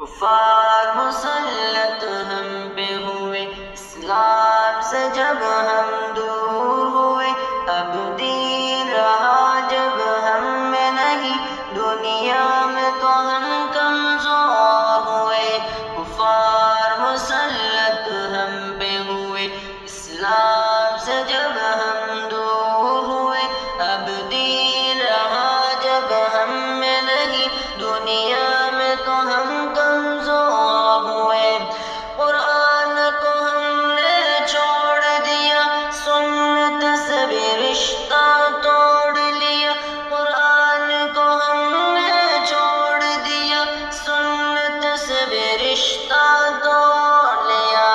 کفار مسلط ہم پہ ہوئے، اسلام سے جب ہم دور ہوئے، اب دین رہا جب ہم میں نہیں، دنیا میں تو ہم کمزور ہوئے۔ کفار مسلط ہم پہ ہوئے، اسلام سے جب ہم دور ہوئے، اب دین رہا جب ہم میں نہیں، دنیا میں تو ہم کمزور ہوئے۔ قرآن کو ہم نے چھوڑ دیا، سنت سے بھی رشتہ توڑ لیا۔ قرآن کو ہم نے چھوڑ دیا، سنت سے بھی رشتہ توڑ لیا۔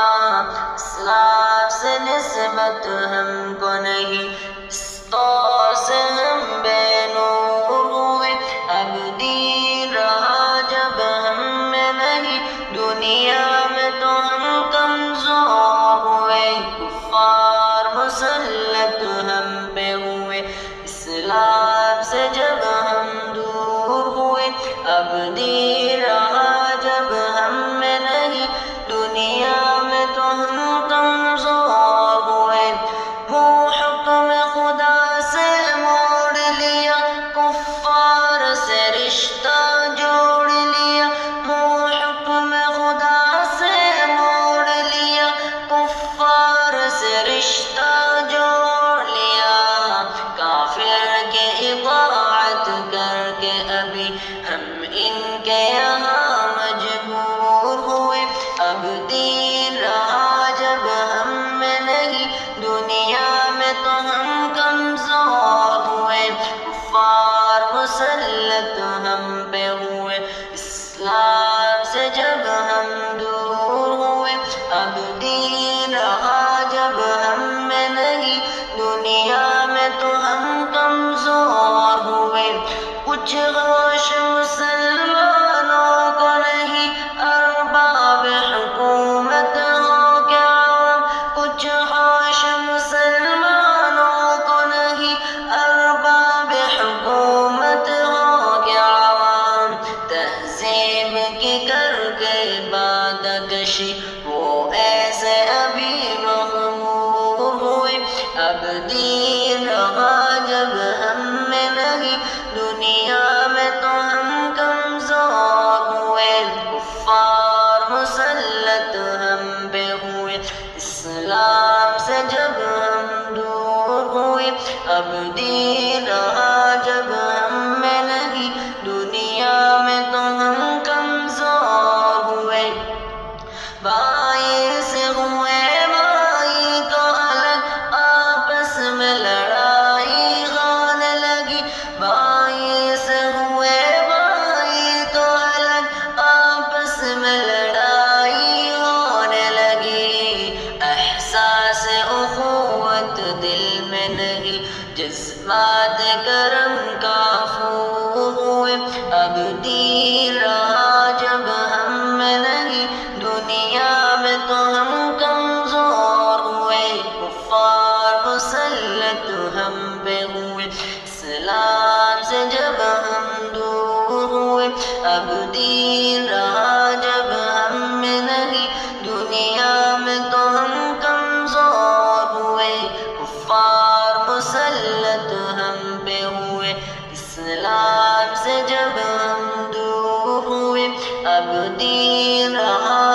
اسلام سے نسبت ہم کو نہیں، اس طور سے ہم بے نور ہوئے، اب دین رہا جب ہم میں نہیں، دنیا میں تو ہم کمزور ہوئے۔ کفار مسلط ہم پہ ہوئے، اسلام سے جب ہم دور ہوئے، اب دین رہا جب ہم میں نہیں، دنیا میں تو ہم کمزور ہوئے۔ وہ حکم خدا سے موڑ لیا، کفار سے رشتہ جوڑ لیا۔ وہ حکم خدا سے موڑ لیا، کفار سے رشتہ جوڑ لیا۔ کافر کے اطاعت کر کے ابھی ہم ان کے یہاں مجبور ہوئے، اب دین رہا جب ہم میں نہیں، دنیا میں تو ہم کمزور ہوئے۔ کفار مسلط ہم پہ ہوئے، اسلام سے جب ہم دور ہوئے، اب دین رہا جب ہم میں نہیں، دنیا میں تو ہم کمزور ہوئے۔ کچھ ہوش مسلمانوں کو نہیں، ارباب حکومت ہو کے عوام۔ کچھ ہوش مسلمانوں کو نہیں، ارباب حکومت ہو کے عوام۔ تہذیب کی کر کے عبادت کشی، وہ ایسے ابھی مغرور ہوئے، اب دین رہا جب ہم میں نہیں، دنیا میں تو ہم کمزور ہوئے۔ کفار مسلط ہم پہ ہوئے، اسلام سے جب ہم دور ہوئے، اب دین رہا جب ہم میں نہیں، دنیا میں تو ہم کمزور ہوئے۔ بھائی سے ہوئے بھائی تو الگ، آپس میں لڑائی ہونے لگی۔ بھائی سے ہوئے بھائی تو الگ، آپس میں لڑائی ہونے لگی۔ احساس اخوت دل میں نہیں، جذبات کرم کافور ہوئے، اب دین رہا جب ہم میں نہیں، دنیا میں تو ہم کمزور ہوئے۔ کفار مسلط ہم پہ ہوئے، اسلام سے جب ہم دور ہوئے، اب دین رہا جب ہم میں نہیں، دنیا میں تو ہم کمزور ہوئے۔ کفار مسلط ہم پہ ہوئے، اسلام سے جب ہم دور ہوئے، اب دین رہا